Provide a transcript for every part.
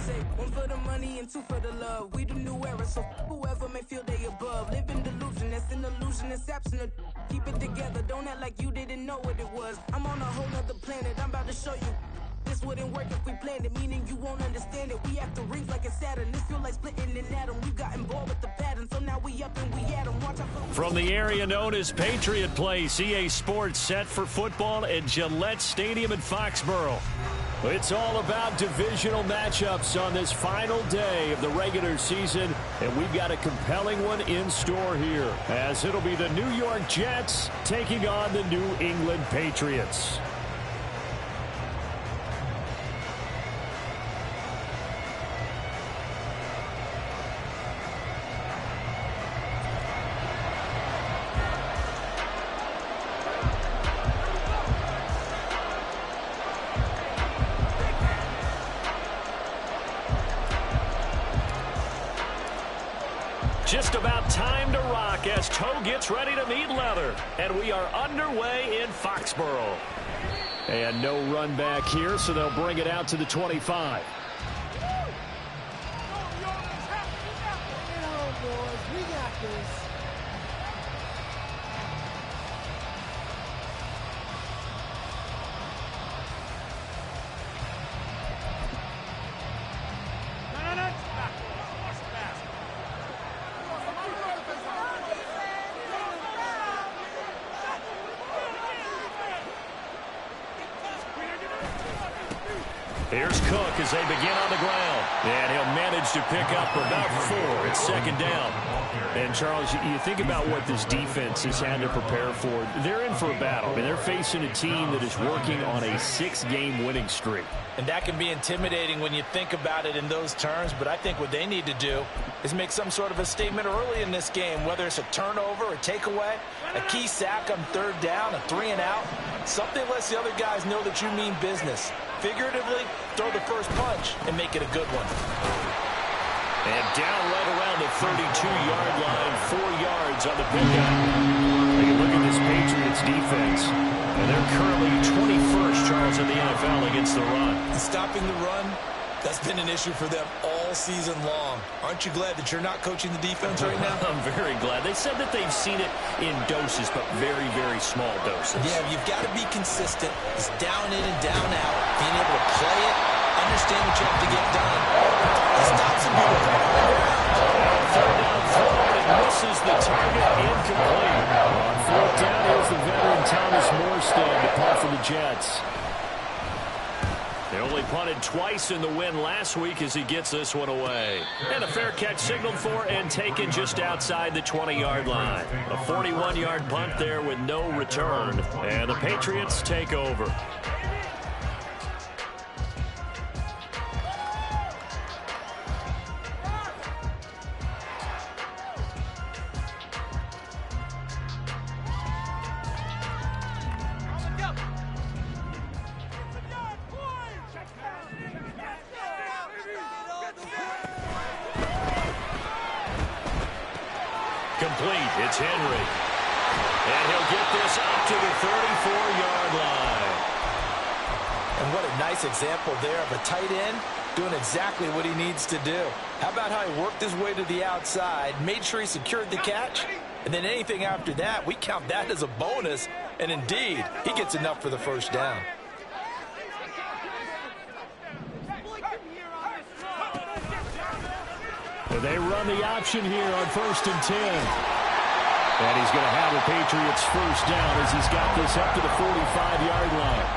say one for the money and two for the love. We the new era, so whoever may feel they above. Live in delusion, that's an illusion, it's absent. Keep it together, don't act like you didn't know what it was. I'm on a whole nother planet, I'm about to show you. This wouldn't work if we planned it, meaning you won't understand it. We have to rings like a Saturn. This feel like splitting an atom. We got involved with the pattern, so now we up and we at 'em. Watch out. From the area known as Patriot Place, EA Sports set for football at Gillette Stadium in Foxborough. It's all about divisional matchups on this final day of the regular season, and we've got a compelling one in store here, as it'll be the New York Jets taking on the New England Patriots. Just about time to rock as toe gets ready to meet leather. And we are underway in Foxborough. And no run back here, so they'll bring it out to the 25. We got this. Here's Cook as they begin on the ground. And he'll manage to pick up about 4. It's second down. And, Charles, you think about what this defense has had to prepare for. They're in for a battle. I mean, they're facing a team that is working on a 6-game winning streak. And that can be intimidating when you think about it in those terms. But I think what they need to do is make some sort of a statement early in this game, whether it's a turnover, a takeaway, a key sack on third down, a 3-and-out. Something lets the other guys know that you mean business. Figuratively, throw the first punch and make it a good one. And down right around the 32-yard line, 4 yards on the pickup. Take a look at this Patriots defense. And they're currently 21st, Charles, in the NFL against the run. Stopping the run, that's been an issue for them all season long. Aren't you glad that you're not coaching the defense right now? I'm very glad. They said that they've seen it in doses, but very, very small doses. Yeah, you've got to be consistent. It's down in and down out. Being able to play it, understand what you have to get done. He stops him beautiful. Third down throw, and misses the target, incomplete. On fourth down, here's the veteran Thomas Morstead to punt for the Jets. They only punted twice in the win last week as he gets this one away. And a fair catch signaled for and taken just outside the 20-yard line. A 41-yard punt there with no return. And the Patriots take over. Complete. It's Henry. And he'll get this up to the 34-yard line. And what a nice example there of a tight end doing exactly what he needs to do. How about how he worked his way to the outside, made sure he secured the catch, and then anything after that, we count that as a bonus. And indeed, he gets enough for the first down. They run the option here on 1st and 10. And he's going to have the Patriots first down as he's got this up to the 45-yard line.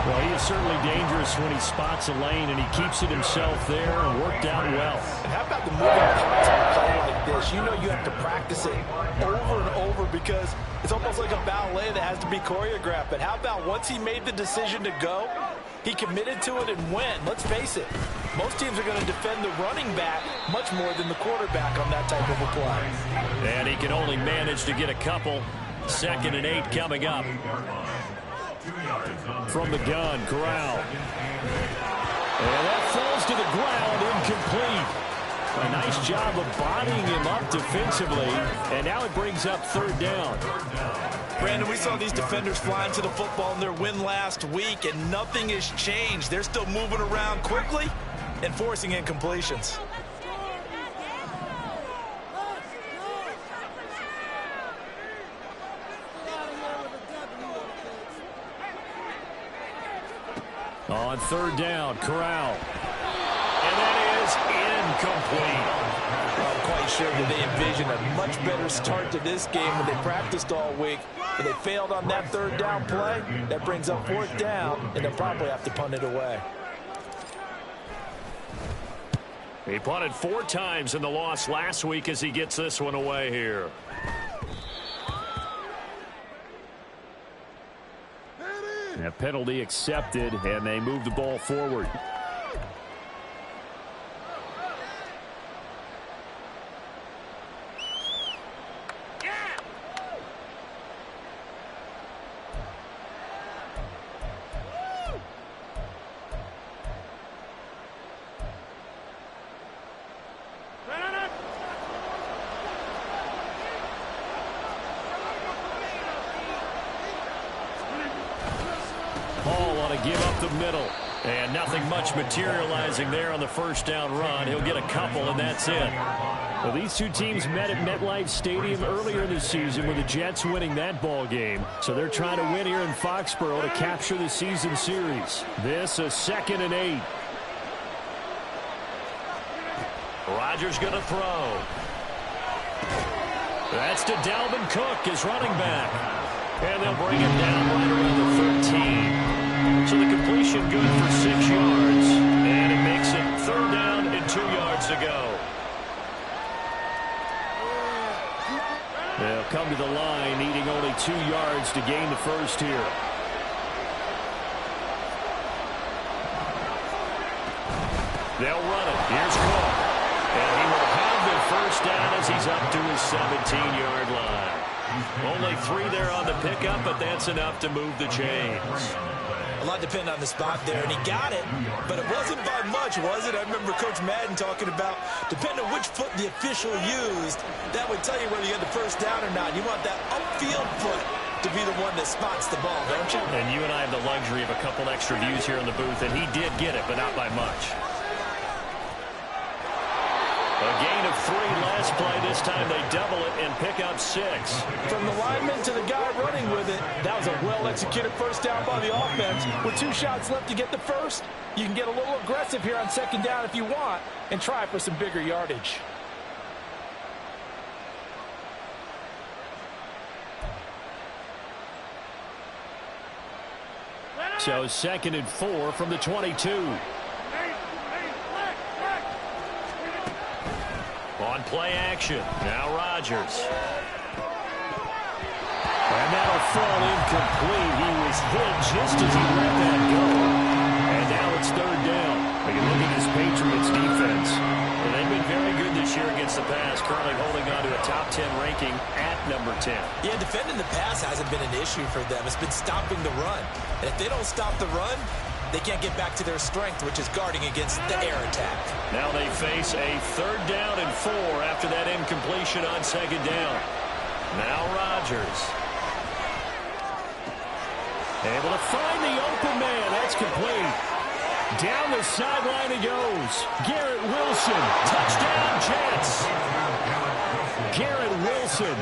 Well, he is certainly dangerous when he spots a lane, and he keeps it himself there and worked out well. And how about the moving parts on a play like this? You know you have to practice it over and over because it's almost like a ballet that has to be choreographed. But how about once he made the decision to go, he committed to it and went. Let's face it, most teams are going to defend the running back much more than the quarterback on that type of a play. And he can only manage to get a couple. 2nd and 8 coming up. From the gun, Corral. And that falls to the ground, incomplete. A nice job of bodying him up defensively, and now it brings up 3rd down. Brandon, we saw these defenders flying to the football in their win last week, and nothing has changed. They're still moving around quickly. and forcing incompletions. On third down, Corral. And that is incomplete. I'm quite sure that they envisioned a much better start to this game when they practiced all week. But they failed on that third down play. That brings up fourth down, and they'll probably have to punt it away. He punted 4 times in the loss last week as he gets this one away here. A penalty accepted, and they move the ball forward. Give up the middle, and nothing much materializing there on the first down run. He'll get a couple, and that's it. Well, these two teams met at MetLife Stadium earlier in the season with the Jets winning that ball game. So they're trying to win here in Foxborough to capture the season series. This a 2nd and 8. Rodgers going to throw. That's to Dalvin Cook, his running back. And they'll bring him down right around the 13. So the completion good for 6 yards, and it makes it 3rd down and 2 yards to go. They'll come to the line, needing only 2 yards to gain the first here. They'll run it. Here's Cook. And he will have the first down as he's up to his 17-yard line. Only 3 there on the pickup, but that's enough to move the chains. A lot depended on the spot there, and he got it, but it wasn't by much, was it? I remember Coach Madden talking about, depending on which foot the official used, that would tell you whether you had the first down or not. You want that upfield foot to be the one that spots the ball, don't you? And you and I have the luxury of a couple extra views here in the booth, and he did get it, but not by much. A gain of 3 last play. This time they double it and pick up 6. From the lineman to the guy running with it, that was a well-executed first down by the offense. With 2 shots left to get the first, you can get a little aggressive here on 2nd down if you want and try for some bigger yardage. So 2nd and 4 from the 22. On play action. Now Rodgers. And that'll fall incomplete. He was hit just as he let that go. And now it's 3rd down. We can look at this Patriots defense. And they've been very good this year against the pass, currently holding on to a top 10 ranking at number 10. Yeah, defending the pass hasn't been an issue for them. It's been stopping the run. And if they don't stop the run, they can't get back to their strength, which is guarding against the air attack. Now they face a 3rd down and 4 after that incompletion on 2nd down. Now Rodgers. Able to find the open man. That's complete. Down the sideline he goes. Garrett Wilson. Touchdown, Jets. Garrett Wilson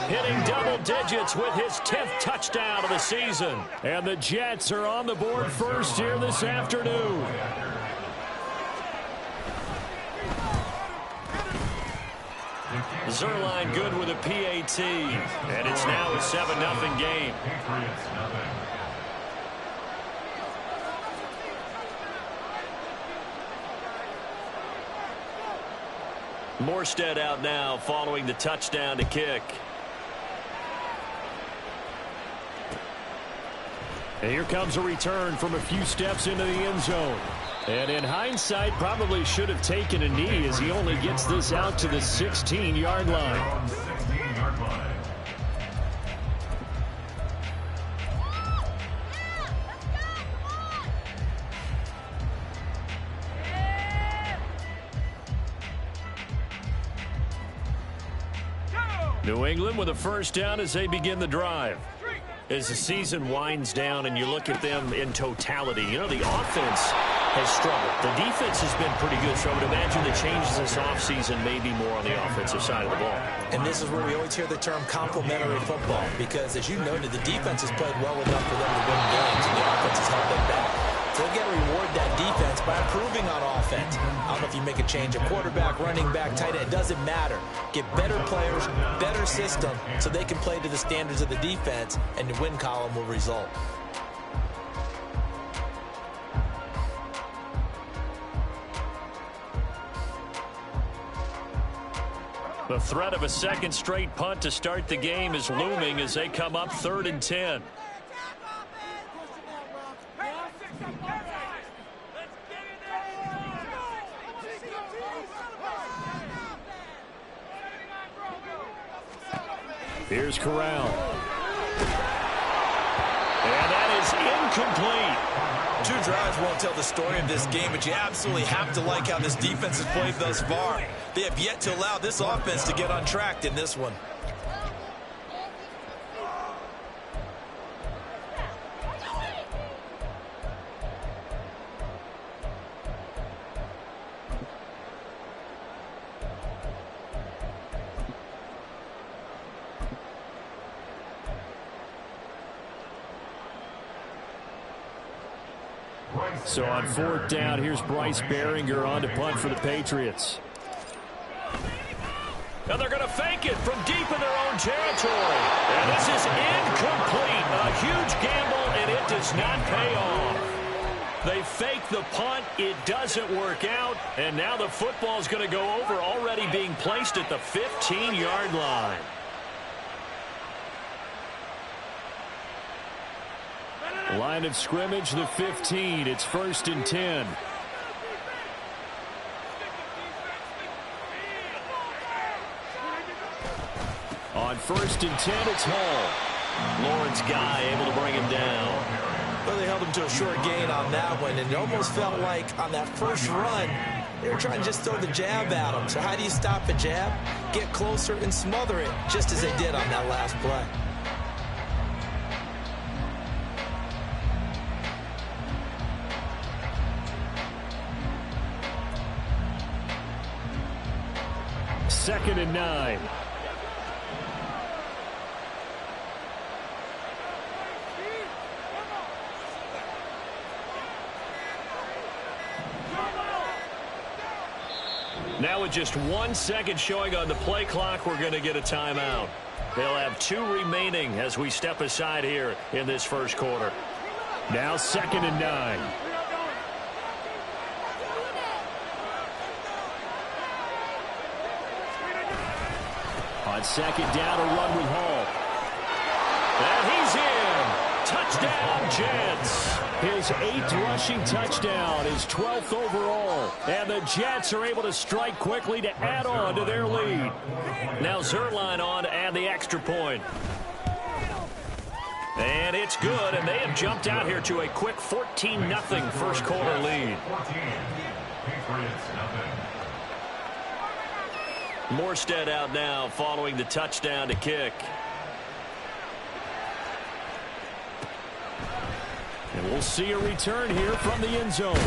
hitting double digits with his 10th touchdown of the season. And the Jets are on the board first here this afternoon. Zerline good with a PAT. And it's now a 7-0 game. Morstead out now following the touchdown to kick. And here comes a return from a few steps into the end zone. And in hindsight, probably should have taken a knee as he only gets this out to the 16-yard line. New England with a first down as they begin the drive. As the season winds down and you look at them in totality, you know, the offense has struggled. The defense has been pretty good, so I would imagine the changes this offseason may be more on the offensive side of the ball. And this is where we always hear the term complementary football, because as you noted, the defense has played well enough for them to win games, and the offense has held them back. So they've got to reward that defense by improving on offense. I don't know if you make a change, a quarterback, running back, tight end, it doesn't matter. Get better players, better system, so they can play to the standards of the defense, and the win column will result. The threat of a second straight punt to start the game is looming as they come up 3rd and 10. Here's Corral. And that is incomplete. 2 drives won't tell the story of this game, but you absolutely have to like how this defense has played thus far. They have yet to allow this offense to get untracked in this one. So on 4th down, here's Bryce Behringer on to punt for the Patriots. Now they're going to fake it from deep in their own territory. And this is incomplete. A huge gamble, and it does not pay off. They fake the punt. It doesn't work out. And now the football is going to go over, already being placed at the 15-yard line. Line of scrimmage, the 15. It's 1st and 10. On 1st and 10, it's Hall. Lawrence Guy able to bring him down. Well, they held him to a short gain on that one, and it almost felt like on that first run, they were trying to just throw the jab at him. So how do you stop a jab? Get closer and smother it, just as they did on that last play. Second and 9. Now with just 1 second showing on the play clock, we're going to get a timeout. They'll have 2 remaining as we step aside here in this first quarter. Now 2nd and 9. On 2nd down, a run with Hall. And he's in. Touchdown, Jets. His 8th rushing touchdown, his 12th overall. And the Jets are able to strike quickly to add on to their lead. Now Zerline on to add the extra point. And it's good, and they have jumped out here to a quick 14-0 first quarter lead. Morstead out now following the touchdown to kick. And we'll see a return here from the end zone.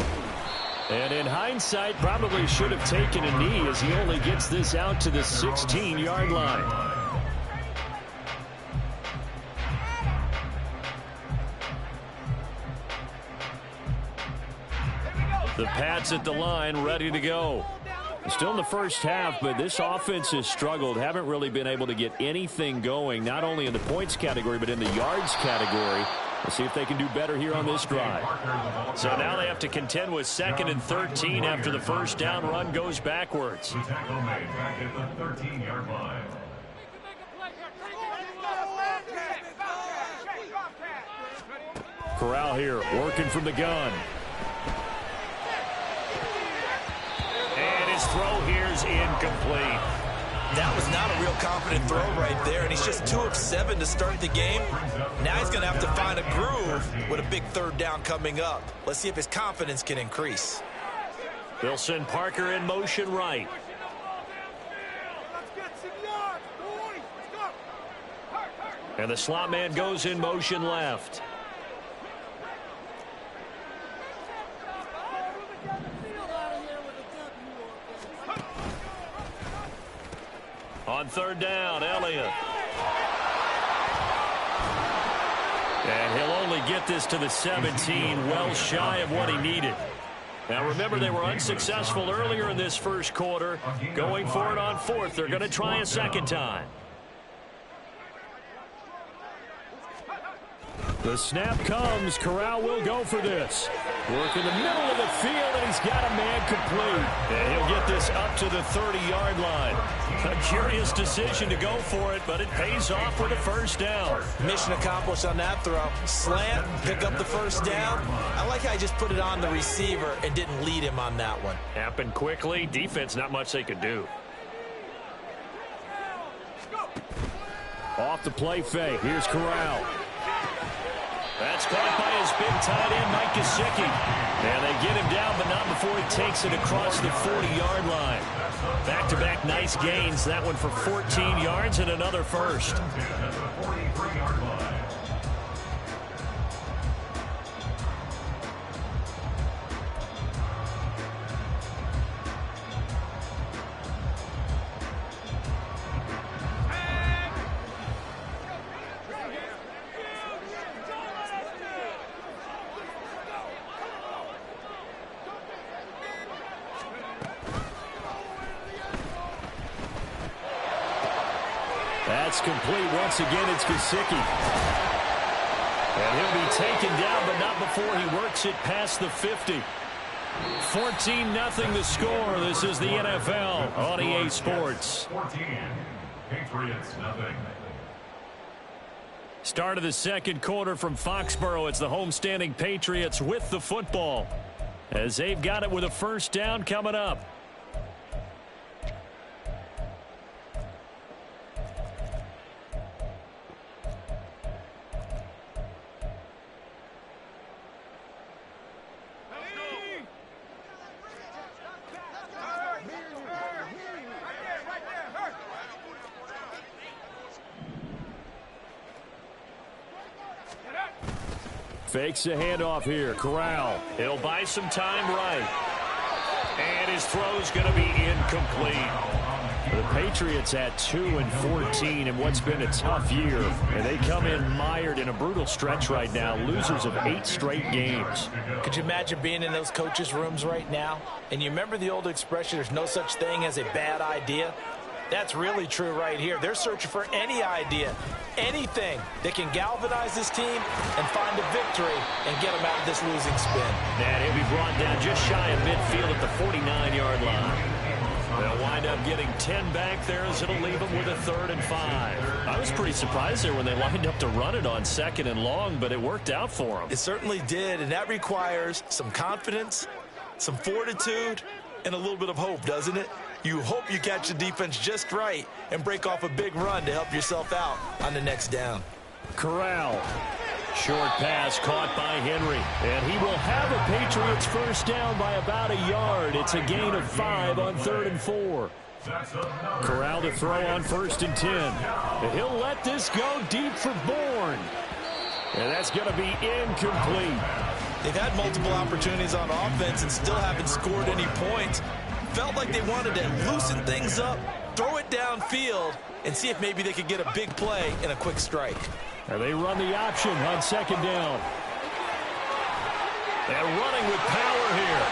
And in hindsight, probably should have taken a knee as he only gets this out to the 16-yard line. The Pats at the line, ready to go. Still in the first half, but this offense has struggled. Haven't really been able to get anything going, not only in the points category, but in the yards category. We'll see if they can do better here on this drive. So now they have to contend with 2nd and 13 after the first down run goes backwards. Corral here, working from the gun. And his throw here's incomplete. That was not a real confident throw right there, and he's just 2 of 7 to start the game. Now he's going to have to find a groove with a big 3rd down coming up. Let's see if his confidence can increase. They'll send Parker in motion right. And the slot man goes in motion left. On third down, Elliott. And he'll only get this to the 17, well shy of what he needed. Now remember, they were unsuccessful earlier in this first quarter. Going for it on fourth. They're going to try a second time. The snap comes. Corral will go for this. Work in the middle of the field, and he's got a man complete. And he'll get this up to the 30-yard line. A curious decision to go for it, but it pays off with a first down. Mission accomplished on that throw. Slant, pick up the first down. I like how I just put it on the receiver and didn't lead him on that one. Happened quickly. Defense, not much they could do. Off the play fake. Here's Corral. That's caught by his big tight end, Mike Gesicki. And they get him down, but not before he takes it across the 40-yard line. Back-to-back nice gains. That one for 14 yards and another first. That's complete. Once again, it's Gesicki. And he'll be taken down, but not before he works it past the 50. 14-0 the score. This is the NFL on EA Sports. 14, Patriots, nothing. Start of the second quarter from Foxborough. It's the homestanding Patriots with the football, as they've got it with a first down coming up. Fakes a handoff here. Corral. He'll buy some time right. And his throw's going to be incomplete. The Patriots at 2-14 in what's been a tough year. And they come in mired in a brutal stretch right now. Losers of 8 straight games. Could you imagine being in those coaches' rooms right now? And you remember the old expression, there's no such thing as a bad idea? That's really true right here. They're searching for any idea, anything that can galvanize this team and find a victory and get them out of this losing spin. And he'll be brought down just shy of midfield at the 49-yard line. They'll wind up getting 10 back there as it'll leave them with a 3rd and 5. I was pretty surprised there when they lined up to run it on 2nd and long, but it worked out for them. It certainly did, and that requires some confidence, some fortitude, and a little bit of hope, doesn't it? You hope you catch the defense just right and break off a big run to help yourself out on the next down. Corral. Short pass caught by Henry. And he will have a Patriots first down by about a yard. It's a gain of 5 on 3rd and 4. Corral to throw on 1st and 10. And he'll let this go deep for Bourne. And that's going to be incomplete. They've had multiple opportunities on offense and still haven't scored any points. Felt like they wanted to loosen things up, throw it downfield, and see if maybe they could get a big play and a quick strike. And they run the option on 2nd down. And running with power here.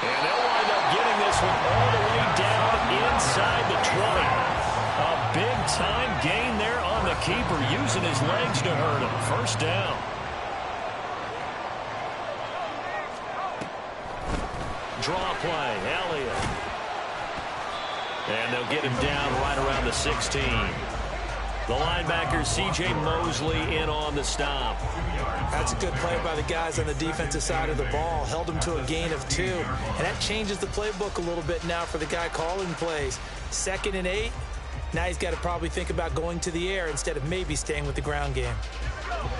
And they'll wind up getting this one all the way down inside the 20. A big-time gain there on the keeper, using his legs to hurt him. First down. Draw play, Elliott. And they'll get him down right around the 16. The linebacker, C.J. Mosley, in on the stop. That's a good play by the guys on the defensive side of the ball. Held him to a gain of 2. And that changes the playbook a little bit now for the guy calling plays. 2nd and 8. Now he's got to probably think about going to the air instead of maybe staying with the ground game.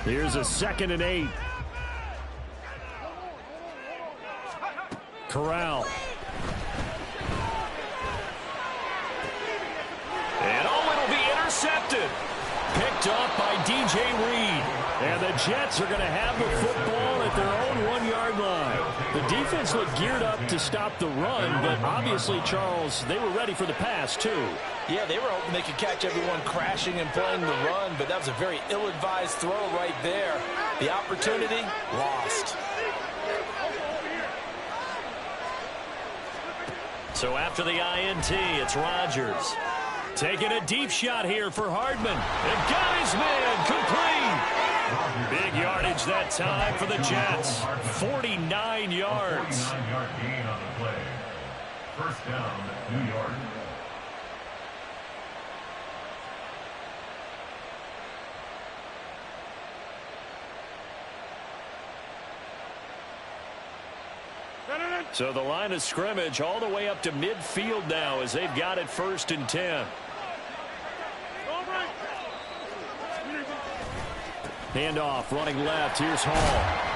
Here's a 2nd and 8. Corral. And oh, it'll be intercepted. Picked off by DJ Reed. And the Jets are going to have the football at their own 1-yard line. The defense looked geared up to stop the run, but obviously, Charles, they were ready for the pass, too. Yeah, they were hoping they could catch everyone crashing and playing the run, but that was a very ill-advised throw right there. The opportunity, lost. So after the INT, it's Rodgers. Taking a deep shot here for Hardman. And got his man complete. Big yardage that time for the Jets. 49 yards. 49-yard gain on the play. First down, New York. So the line of scrimmage all the way up to midfield now as they've got it 1st and 10. Handoff, running left. Here's Hall.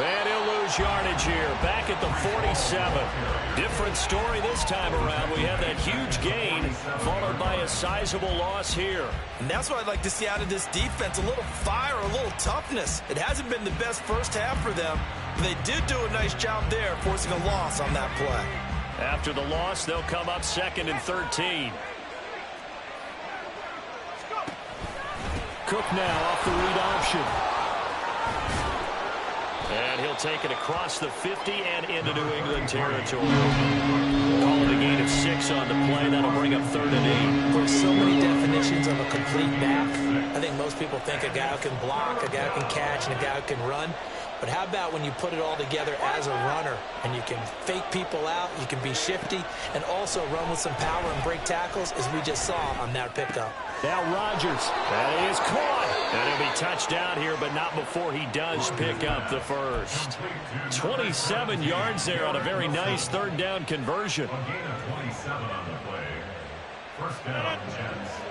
And he'll lose yardage here. Back at the 47. Different story this time around. We have that huge gain followed by a sizable loss here. And that's what I'd like to see out of this defense. A little fire, a little toughness. It hasn't been the best first half for them. But they did do a nice job there, forcing a loss on that play. After the loss, they'll come up 2nd and 13. Cook now off the read option. And he'll take it across the 50 and into New England territory. Call it a gain of 6 on the play. That'll bring up 3rd and 8. There's so many definitions of a complete back. I think most people think a guy who can block, a guy who can catch, and a guy who can run. But how about when you put it all together as a runner and you can fake people out, you can be shifty, and also run with some power and break tackles, as we just saw on that pickup. Now Rodgers. That is caught. And he'll be touched down here, but not before he does pick up the first. 27 yards there on a very nice 3rd down conversion. A gain of 27 on the play. First down, Jets.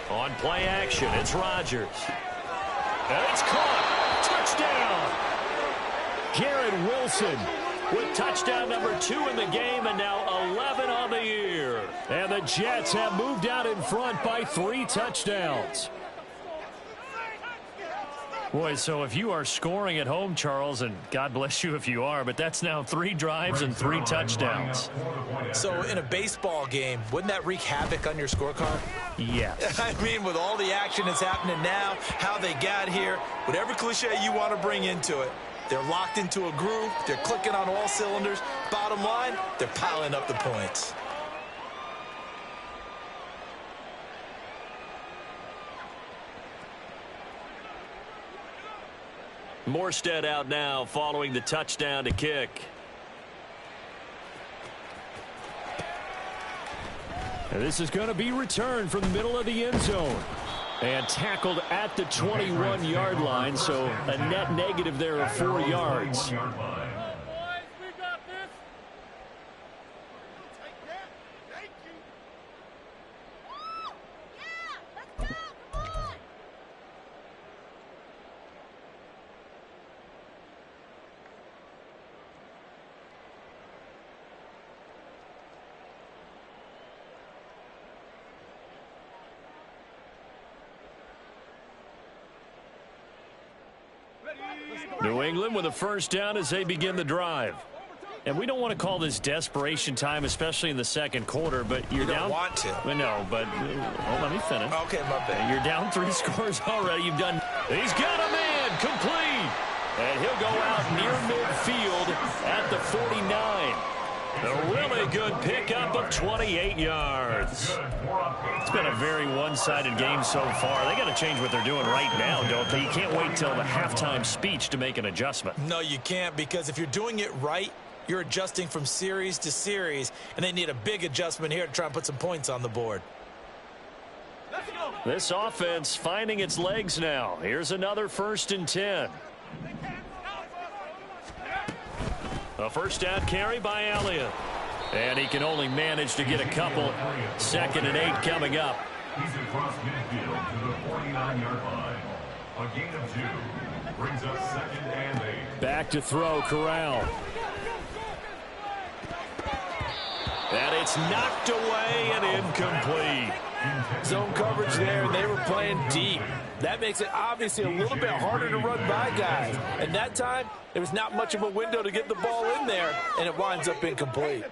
On play action, it's Rodgers. And it's caught. Touchdown. Garrett Wilson with touchdown number 2 in the game, and now 11 on the year. And the Jets have moved out in front by 3 touchdowns. Boy, so if you are scoring at home, Charles, and God bless you if you are, but that's now 3 drives and 3 touchdowns. So in a baseball game, wouldn't that wreak havoc on your scorecard? Yes. I mean, with all the action that's happening now, how they got here, whatever cliche you want to bring into it, they're locked into a groove, they're clicking on all cylinders. Bottom line, they're piling up the points. Morstead out now following the touchdown to kick. And this is going to be returned from the middle of the end zone. And tackled at the 21-yard line, so a net negative there of 4 yards. New England with a first down as they begin the drive. And we don't want to call this desperation time, especially in the second quarter, but you're down. You don't want to. No, but let me finish. Okay, my bad. You're down 3 scores already. You've done. He's got a man complete. And he'll go out near midfield at the 49. A really good pickup of 28 yards. It's been a very one-sided game so far. They got to change what they're doing right now, don't they? You can't wait till the halftime speech to make an adjustment. No, you can't, because if you're doing it right, you're adjusting from series to series, and they need a big adjustment here to try and put some points on the board. This offense finding its legs now. Here's another 1st and 10. A first down carry by Elliott. And he can only manage to get a couple. 2nd and 8 coming up. He's across midfield to the 49-yard line. A gain of 2 brings up 2nd and 8. Back to throw, Corral. And it's knocked away and incomplete. Zone coverage there, and they were playing deep. That makes it obviously a little bit harder to run by guys. And that time, there was not much of a window to get the ball in there, and it winds up incomplete.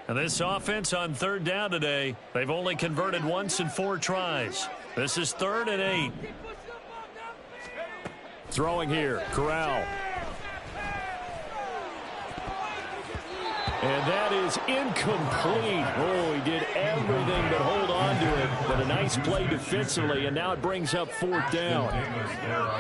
And this offense on third down today, they've only converted once in 4 tries. This is 3rd and 8. Throwing here, Corral. And that is incomplete. Oh, he did everything but hold on to it. But a nice play defensively, and now it brings up 4th down.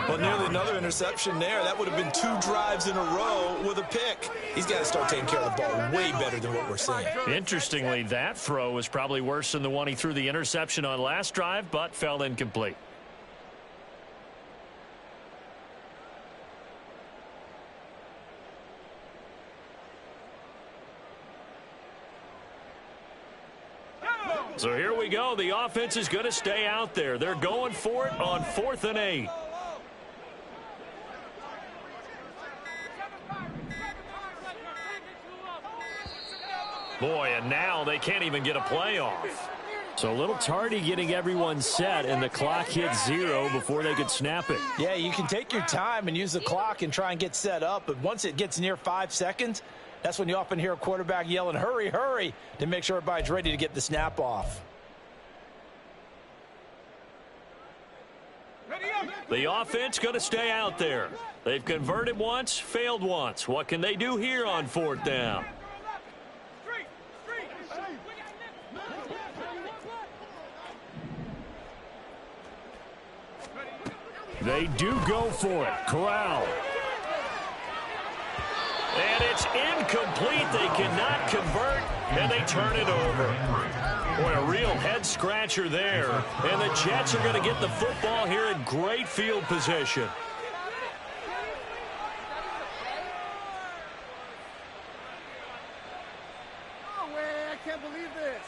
Well, nearly another interception there. That would have been 2 drives in a row with a pick. He's got to start taking care of the ball way better than what we're seeing. Interestingly, that throw was probably worse than the one he threw the interception on last drive, but fell incomplete. So here we go. The offense is going to stay out there. They're going for it on 4th and 8. Boy, and now they can't even get a play off. So a little tardy getting everyone set, and the clock hit 0 before they could snap it. Yeah, you can take your time and use the clock and try and get set up, but once it gets near 5 seconds, that's when you often hear a quarterback yelling, hurry, hurry, to make sure everybody's ready to get the snap off. The offense going to stay out there. They've converted once, failed once. What can they do here on 4th down? They do go for it. Corral. And it's incomplete. They cannot convert, and they turn it over. Boy, a real head-scratcher there. And the Jets are going to get the football here in great field position. No way, I can't believe this.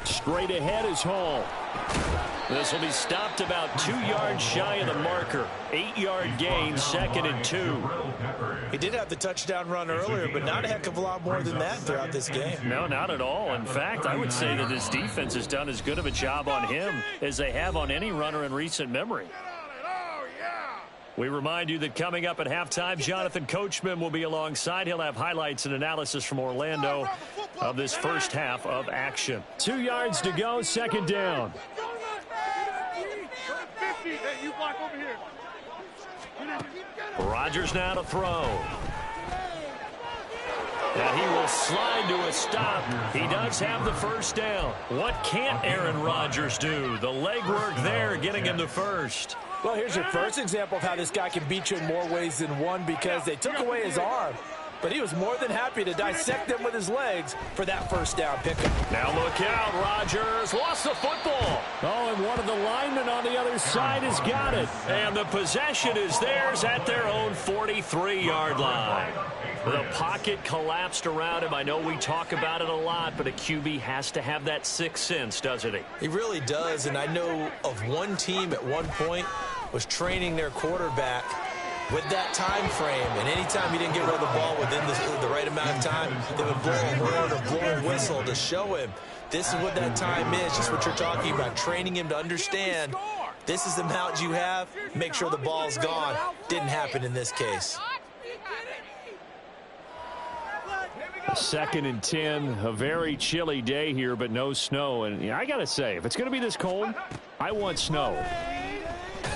Straight ahead is Hall. This will be stopped about 2 yards shy of the marker. 8-yard gain, 2nd and 2. He did have the touchdown run earlier, but not a heck of a lot more than that throughout this game. No, not at all. In fact, I would say that his defense has done as good of a job on him as they have on any runner in recent memory. We remind you that coming up at halftime, Jonathan Coachman will be alongside. He'll have highlights and analysis from Orlando of this first half of action. 2 yards to go, 2nd down. Rodgers now to throw. And he will slide to a stop. He does have the first down. What can't Aaron Rodgers do? The legwork there getting him the first. Well, here's your first example of how this guy can beat you in more ways than one, because they took away his arm, but he was more than happy to dissect them with his legs for that first down pickup. Now look out, Rodgers lost the football. Oh, and one of the linemen on the other side has got it. And the possession is theirs at their own 43-yard line. The pocket collapsed around him. I know we talk about it a lot, but a QB has to have that sixth sense, doesn't he? He really does, and I know of one team at one point was training their quarterback with that time frame, and anytime he didn't get rid of the ball within the right amount of time, they would blow a horn or blow a whistle to show him this is what that time is, just what you're talking about, training him to understand this is the amount you have, make sure the ball's gone. Didn't happen in this case. 2nd and 10, a very chilly day here, but no snow. And I got to say, if it's going to be this cold, I want snow.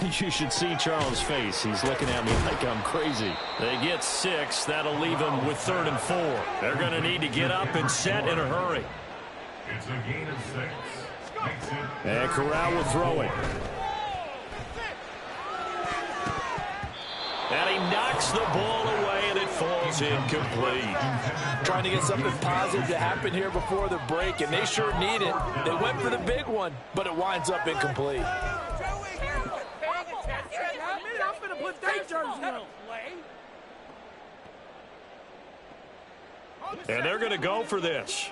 You should see Charles' face. He's looking at me like I'm crazy. They get 6. That'll leave them with 3rd and 4. They're going to need to get up and set in a hurry. It's a gain of 6. And Corral will throw it. And he knocks the ball away, and it falls incomplete. Trying to get something positive to happen here before the break, and they sure need it. They went for the big one, but it winds up incomplete. And they're going to go for this.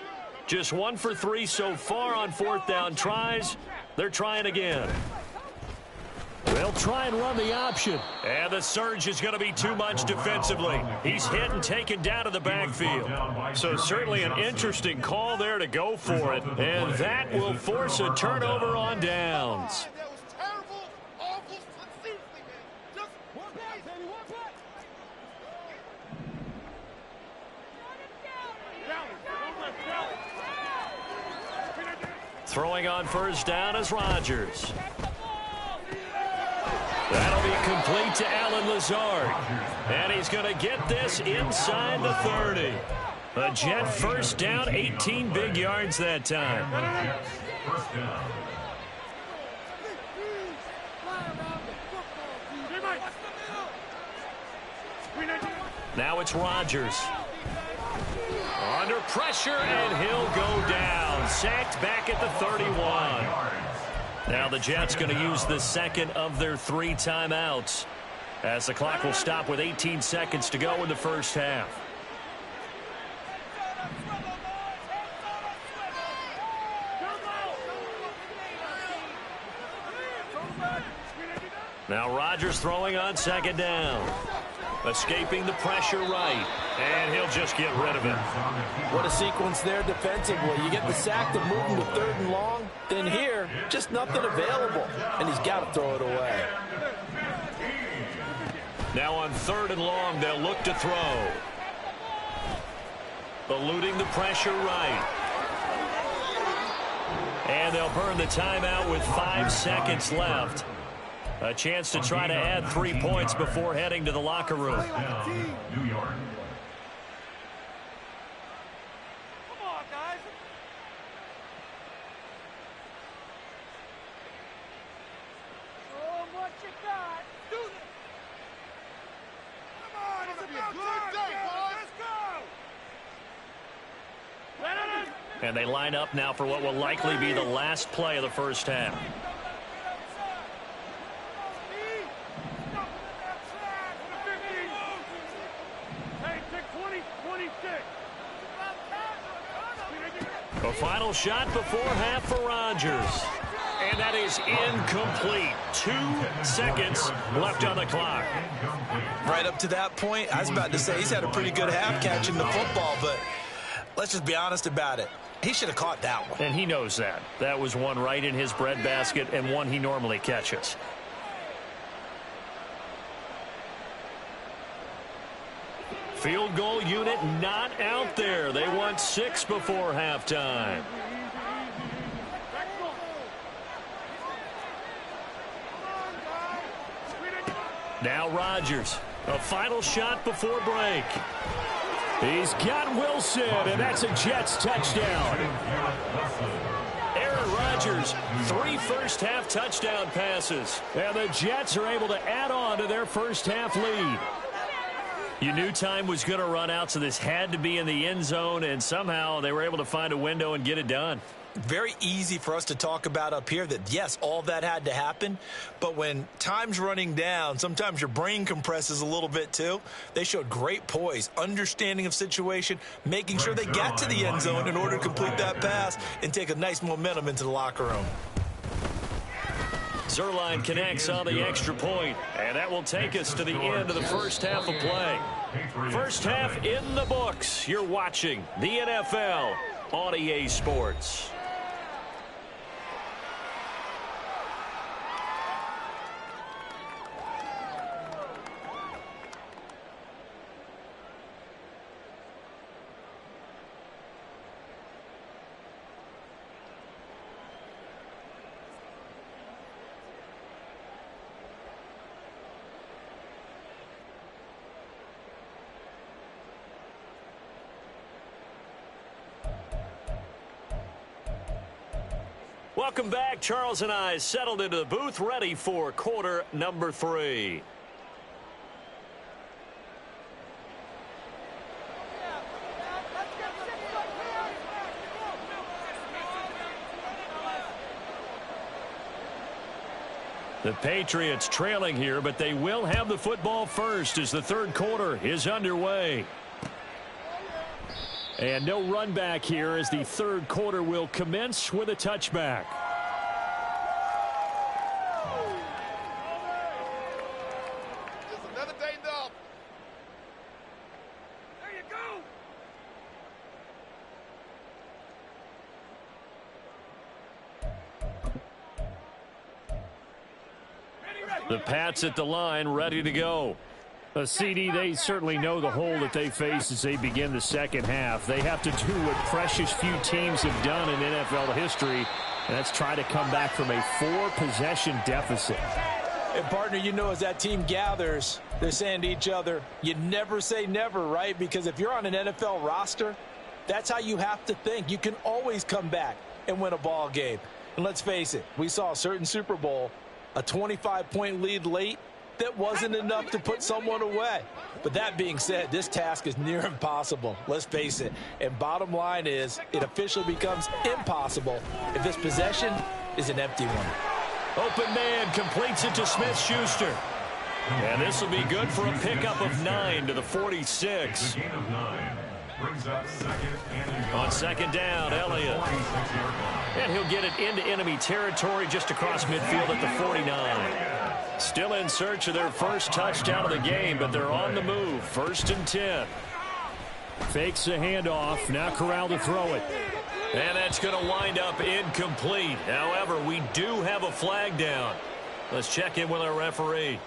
Just 1 for 3 so far on 4th down tries. They're trying again. They'll try and run the option. And the surge is going to be too much defensively. He's hit and taken down to the backfield. So certainly an interesting call there to go for it. And that will force a turnover on downs. Throwing on 1st down is Rodgers. That'll be complete to Alan Lazard. And he's going to get this inside the 30. A Jet 1st down, 18 big yards that time. First down. Now it's Rodgers. Under pressure, and he'll go down. Sacked back at the 31. Now the Jets going to use the second of their 3 timeouts, as the clock will stop with 18 seconds to go in the first half. Now Rodgers throwing on 2nd down. Escaping the pressure right. And he'll just get rid of it. What a sequence there defensively. You get the sack to move him to 3rd and long. Then here, just nothing available. And he's got to throw it away. Now on 3rd and long, they'll look to throw. Eluding the pressure right. And they'll burn the timeout with 5 seconds left. A chance to try to add 3 points before heading to the locker room. New York. Come on, guys. Show 'em what you got. Do this. Come on, it's about time, boys. Let's go. And they line up now for what will likely be the last play of the first half. A final shot before half for Rodgers. And that is incomplete. 2 seconds left on the clock. Right up to that point, I was about to say he's had a pretty good half catching the football, but let's just be honest about it. He should have caught that one. And he knows that. That was one right in his breadbasket and one he normally catches. Field goal unit not out there. They want 6 before halftime. Now Rodgers. A final shot before break. He's got Wilson, and that's a Jets touchdown. Aaron Rodgers, 3 first-half touchdown passes. And the Jets are able to add on to their first-half lead. You knew time was going to run out, so this had to be in the end zone, and somehow they were able to find a window and get it done. Very easy for us to talk about up here that, yes, all that had to happen, but when time's running down, sometimes your brain compresses a little bit too. They showed great poise, understanding of situation, making sure they got to the end zone in order to complete that pass and take a nice momentum into the locker room. Zerline connects on the extra point, and that will take us to the end of the first half of play. First half in the books. You're watching the NFL on EA Sports. Welcome back. Charles and I settled into the booth, ready for quarter number 3. The Patriots trailing here, but they will have the football first as the third quarter is underway. And no run back here as the third quarter will commence with a touchback. Just another day off. There you go. The Pats at the line, ready to go. A CD, they certainly know the hole that they face as they begin the second half. They have to do what precious few teams have done in NFL history, and that's try to come back from a 4-possession deficit. And, partner, you know, as that team gathers, they're saying to each other, you never say never, right? Because if you're on an NFL roster, that's how you have to think. You can always come back and win a ball game. And let's face it, we saw a certain Super Bowl, a 25-point lead late, that wasn't enough to put someone away. But that being said, this task is near impossible. Let's face it. And bottom line is, it officially becomes impossible if this possession is an empty one. Open man completes it to Smith-Schuster. And this will be good for a pickup of 9 to the 46. The gain of 9 brings up second and On second down, Elliott. And he'll get it into enemy territory just across midfield at the 49. Still in search of their first touchdown of the game, but they're on the move. 1st and 10. Fakes the handoff. Now Corral to throw it. And that's going to wind up incomplete. However, we do have a flag down. Let's check in with our referee.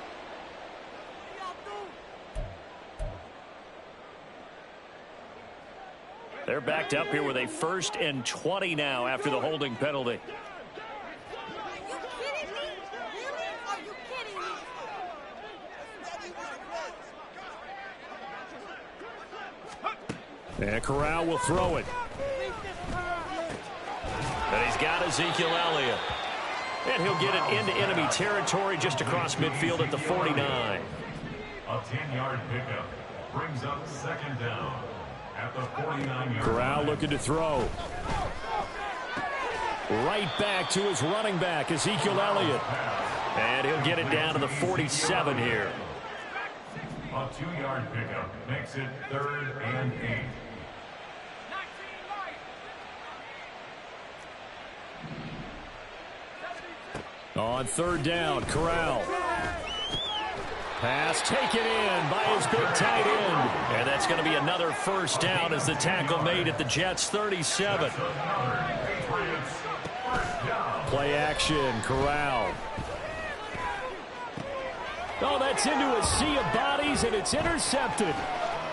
They're backed up here with a 1st and 20 now after the holding penalty. And Corral will throw it. And he's got Ezekiel Elliott. And he'll get it into enemy territory just across midfield at the 49. A 10-yard pickup brings up second down at the 49-yard Corral line. looking to throw. Right back to his running back, Ezekiel Elliott. And he'll get it down to the 47 here. A 2-yard pickup makes it 3rd and 8. On 3rd down, Corral. Pass taken in by his big tight end. And that's going to be another 1st down as the tackle made at the Jets' 37. Play action, Corral. Oh, that's into a sea of bodies, and it's intercepted.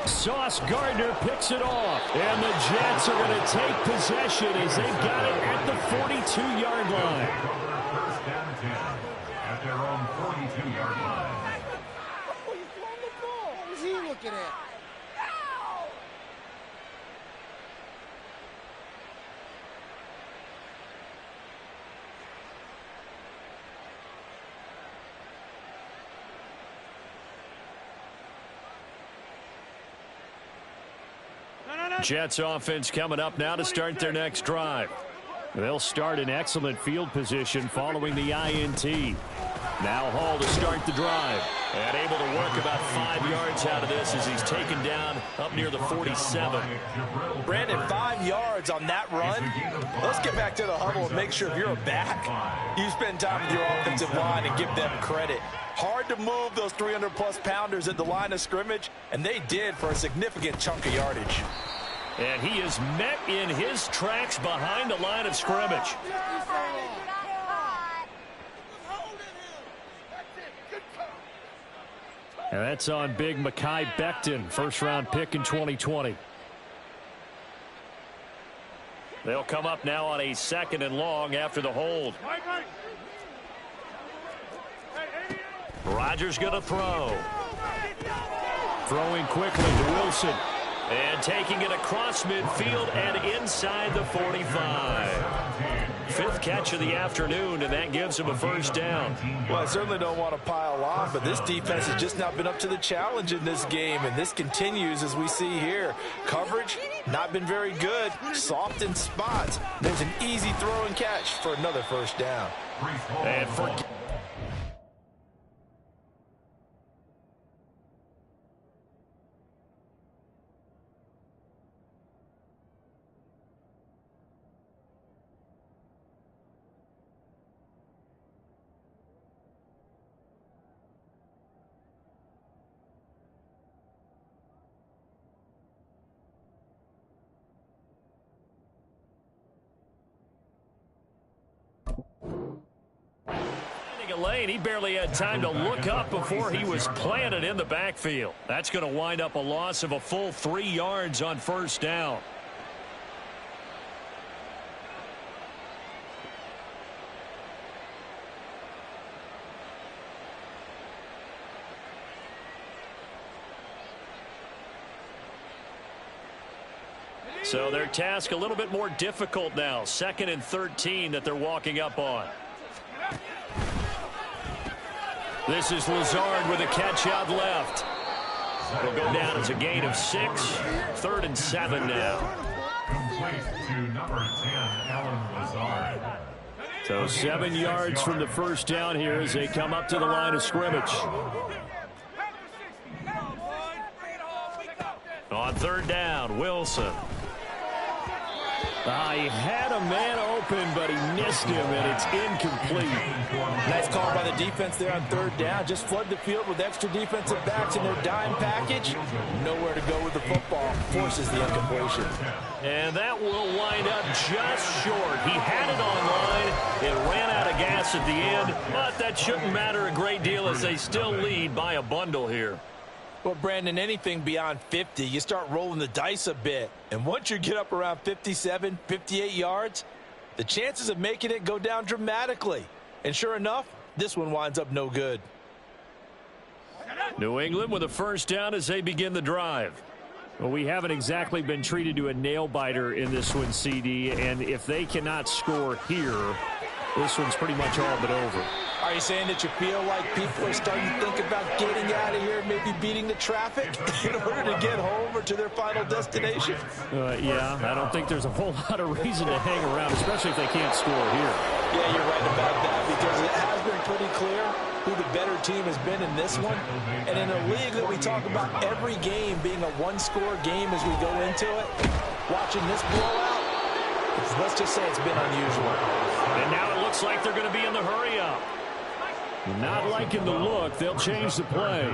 Sauce Gardner picks it off. And the Jets are going to take possession as they've got it at the 42-yard line. First down and 10 at their own 42-yard line. Oh, he's throwing the ball. What was he looking at? Jets offense coming up now to start their next drive. They'll start in excellent field position following the INT. Now Hall to start the drive. And able to work about 5 yards out of this as he's taken down up near the 47. Brandon, 5 yards on that run. Let's get back to the huddle and make sure if you're a back, you spend time with your offensive line and give them credit. Hard to move those 300-plus pounders at the line of scrimmage, and they did for a significant chunk of yardage. And he is met in his tracks behind the line of scrimmage. And that's on big Mekhi Becton, first-round pick in 2020. They'll come up now on a 2nd and long after the hold. Rodgers going to throw. Throwing quickly to Wilson. And taking it across midfield and inside the 45. fifth catch of the afternoon, and that gives him a first down. Well, I certainly don't want to pile on, but this defense has just not been up to the challenge in this game, and this continues as we see here. Coverage, not been very good, soft in spots. There's an easy throw and catch for another first down. And for lane. He barely had time to look up before he was planted in the backfield. That's going to wind up a loss of a full 3 yards on first down. So their task a little bit more difficult now. 2nd and 13 that they're walking up on. This is Lazard with a catch out left. It'll go down as a gain of 6. 3rd and 7 now. Complete to number 10, Alan Lazard. So 7 yards from the first down here as they come up to the line of scrimmage. On 3rd down, Wilson. He had a man open, but he missed him, and it's incomplete. Nice call by the defense there on 3rd down. Just flood the field with extra defensive backs in their dime package. Nowhere to go with the football. Forces the incompletion. And that will wind up just short. He had it on line. It ran out of gas at the end, but that shouldn't matter a great deal as they still lead by a bundle here. Well, Brandon, anything beyond 50, you start rolling the dice a bit. And once you get up around 57, 58 yards, the chances of making it go down dramatically. And sure enough, this one winds up no good. New England with a first down as they begin the drive. Well, we haven't exactly been treated to a nail-biter in this one, CD. And if they cannot score here, this one's pretty much all but over. Are you saying that you feel like people are starting to think about getting out of here, maybe beating the traffic in order to get home or to their final destination? Yeah, I don't think there's a whole lot of reason to hang around, especially if they can't score here. Yeah, you're right about that because it has been pretty clear who the better team has been in this one. And in a league that we talk about every game being a one-score game as we go into it, watching this blowout, let's just say it's been unusual. And now it looks like they're going to be in the hurry-up. Not liking the look. They'll change the play.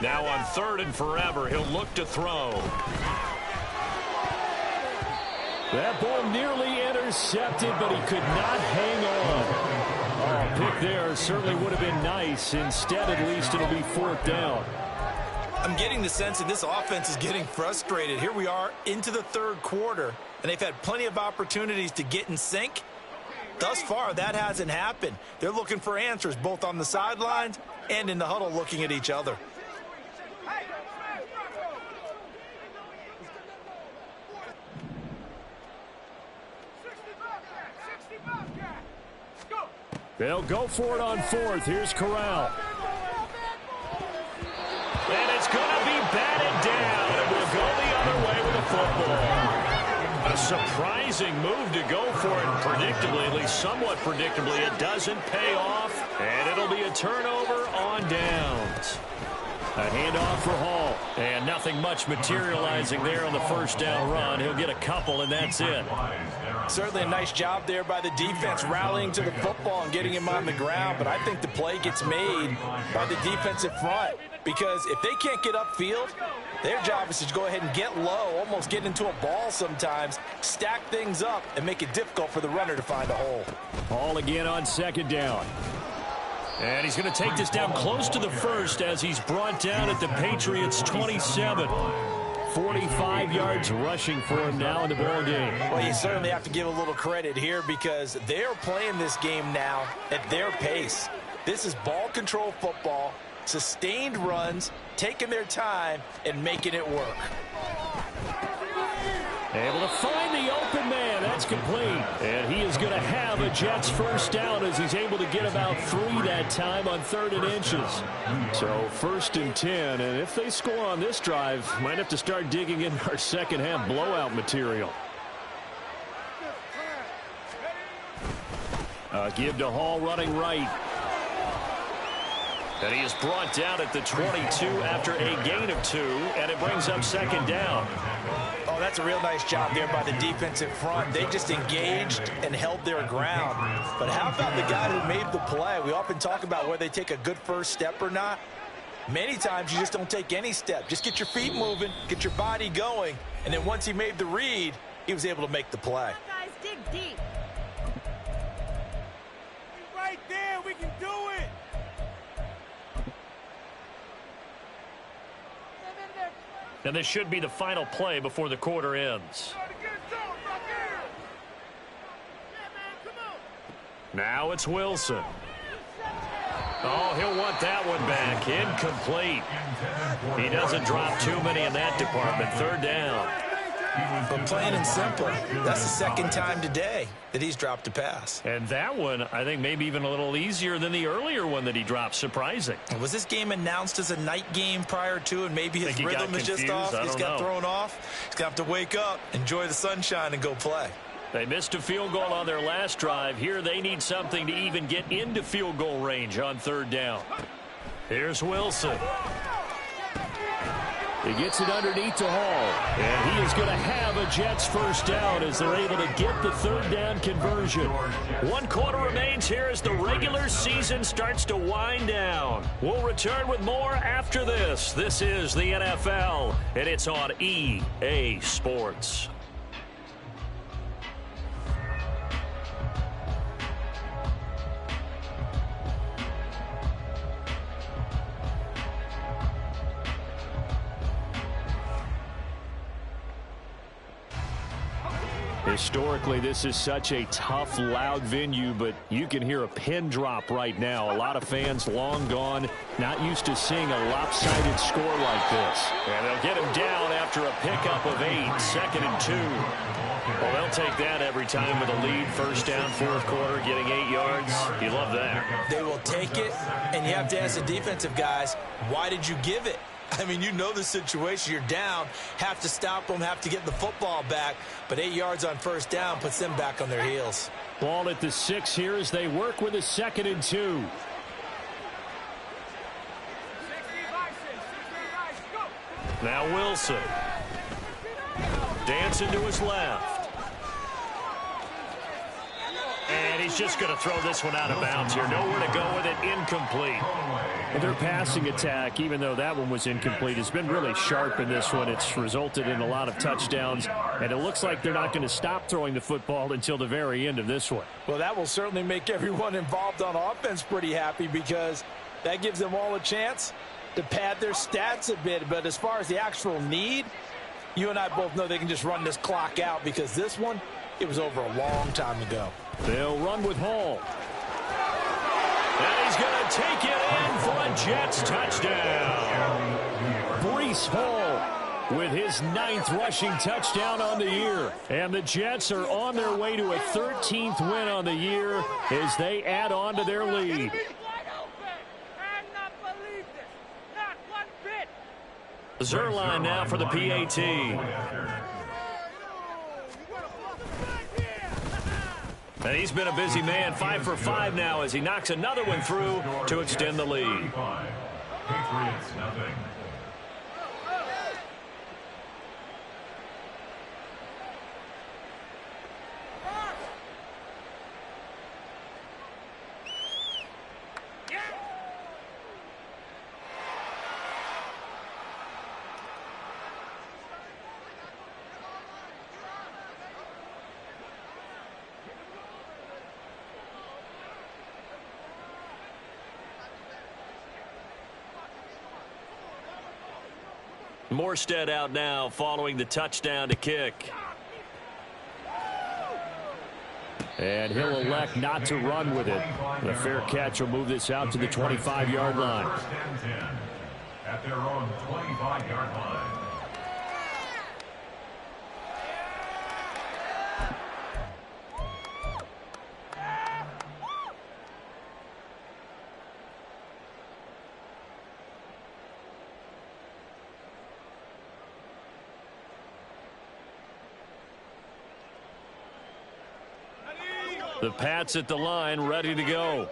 Now on 3rd and forever, he'll look to throw. That ball nearly intercepted, but he could not hang on. Oh, pick there certainly would have been nice. Instead, at least, it'll be 4th down. I'm getting the sense that this offense is getting frustrated. Here we are into the 3rd quarter, and they've had plenty of opportunities to get in sync. Thus far, that hasn't happened. They're looking for answers both on the sidelines and in the huddle looking at each other. They'll go for it on 4th. Here's Corral. And it's going to be batted down, and we'll go the other way with the football. A surprising move to go for it predictably, at least somewhat predictably. It doesn't pay off, and it'll be a turnover on downs. A handoff for Hall, and nothing much materializing there on the first down run. He'll get a couple, and that's it. Certainly a nice job there by the defense rallying to the football and getting him on the ground, but I think the play gets made by the defensive front because if they can't get upfield, their job is to go ahead and get low, almost get into a ball sometimes, stack things up, and make it difficult for the runner to find a hole. Hall again on 2nd down. And he's going to take this down close to the 1st as he's brought down at the Patriots' 27. 45 yards rushing for him now in the ball game. Well, you certainly have to give a little credit here because they're playing this game now at their pace. This is ball control football, sustained runs, taking their time, and making it work. Able to find the open man. That's complete. And he is going to have a Jets first down as he's able to get about 3 that time on 3rd and inches. So 1st and 10. And if they score on this drive, might have to start digging in our second half blowout material. Give to Hall running right. And he is brought down at the 22 after a gain of 2, and it brings up 2nd down. Oh, that's a real nice job there by the defensive front. They just engaged and held their ground. But how about the guy who made the play? We often talk about whether they take a good first step or not. Many times you just don't take any step. Just get your feet moving, get your body going, and then once he made the read, he was able to make the play. Guys, dig deep. Right there, we can do it. And this should be the final play before the quarter ends. Now it's Wilson. Oh, he'll want that one back. Incomplete. He doesn't drop too many in that department. 3rd down. But plain and simple, that's the 2nd time today that he's dropped a pass. And that one, I think, maybe even a little easier than the earlier one that he dropped. Surprising. Was this game announced as a night game prior to, and maybe his rhythm is just off? He's got thrown off. He's going to have to wake up, enjoy the sunshine, and go play. They missed a field goal on their last drive. Here they need something to even get into field goal range on 3rd down. Here's Wilson. He gets it underneath to Hall. And he is going to have a Jets first down as they're able to get the 3rd down conversion. 1 quarter remains here as the regular season starts to wind down. We'll return with more after this. This is the NFL, and it's on EA Sports. Historically, this is such a tough, loud venue, but you can hear a pin drop right now. A lot of fans long gone, not used to seeing a lopsided score like this. And they'll get him down after a pickup of 8, 2nd and 2. Well, they'll take that every time with a lead. 1st down, 4th quarter, getting 8 yards. You love that. They will take it, and you have to ask the defensive guys, why did you give it? I mean, you know the situation. You're down, have to stop them, have to get the football back. But 8 yards on 1st down puts them back on their heels. Ball at the 6 here as they work with a 2nd and 2. Now Wilson. Dancing to his left. And he's just going to throw this one out of bounds here. Nowhere to go with it. Incomplete. Well, their passing attack, even though that one was incomplete, has been really sharp in this one. It's resulted in a lot of touchdowns, and it looks like they're not going to stop throwing the football until the very end of this one. Well, that will certainly make everyone involved on offense pretty happy because that gives them all a chance to pad their stats a bit. But as far as the actual need, you and I both know they can just run this clock out because this one, it was over a long time ago. They'll run with Hall. And he's going to take it in for a Jets touchdown. Breece Hall with his 9th rushing touchdown on the year. And the Jets are on their way to a 13th win on the year as they add on to their lead. Zerline now for the PAT. And he's been a busy man, 5 for 5 now as he knocks another one through to extend the lead. Patriots, nothing. Morstead out now following the touchdown to kick. And he'll elect not to run with it. The fair catch will move this out to the 25-yard line. First and 10 at their own 25-yard line. The Pats at the line, ready to go.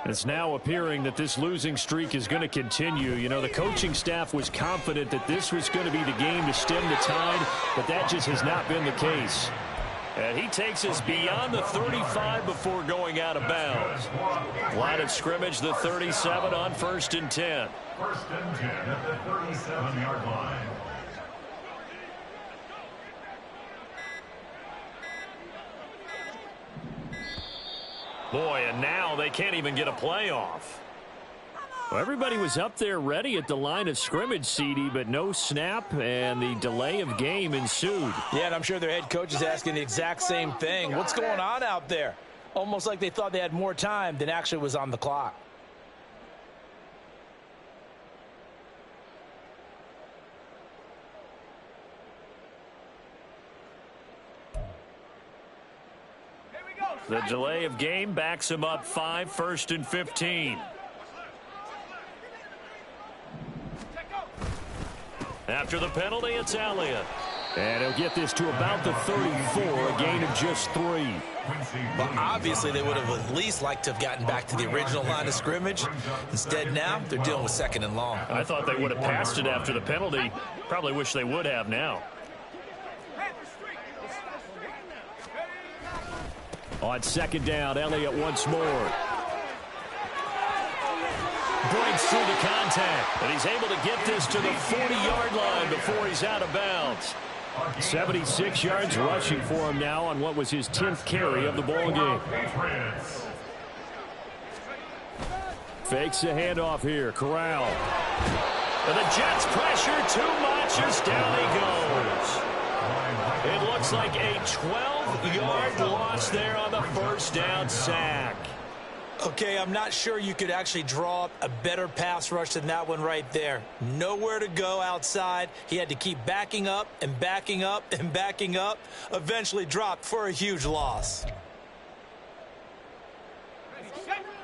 It's now appearing that this losing streak is going to continue. You know, the coaching staff was confident that this was going to be the game to stem the tide, but that just has not been the case. And he takes us beyond the 35 before going out of bounds. Line of scrimmage, the 37 on 1st and 10. 1st and 10 at the 37-yard line. Boy, and now they can't even get a playoff. Well, everybody was up there ready at the line of scrimmage, CD, but no snap, and the delay of game ensued. Yeah, and I'm sure their head coach is asking the exact same thing. What's going on out there? Almost like they thought they had more time than actually was on the clock. The delay of game backs him up 5, 1st and 15. After the penalty, it's Elliott. And he'll get this to about the 34, a gain of just 3. Well, obviously, they would have at least liked to have gotten back to the original line of scrimmage. Instead, now, they're dealing with 2nd and long. I thought they would have passed it after the penalty. Probably wish they would have now. On 2nd down, Elliott once more. Breaks through the contact, and he's able to get this to the 40-yard line before he's out of bounds. 76 yards rushing for him now on what was his 10th carry of the ball game. Fakes a handoff here. Corral. And the Jets pressure too much as down he goes. It looks like a 12-yard loss there on the 1st down sack. Okay, I'm not sure you could actually draw up a better pass rush than that one right there. Nowhere to go outside. He had to keep backing up and backing up and backing up. Eventually dropped for a huge loss.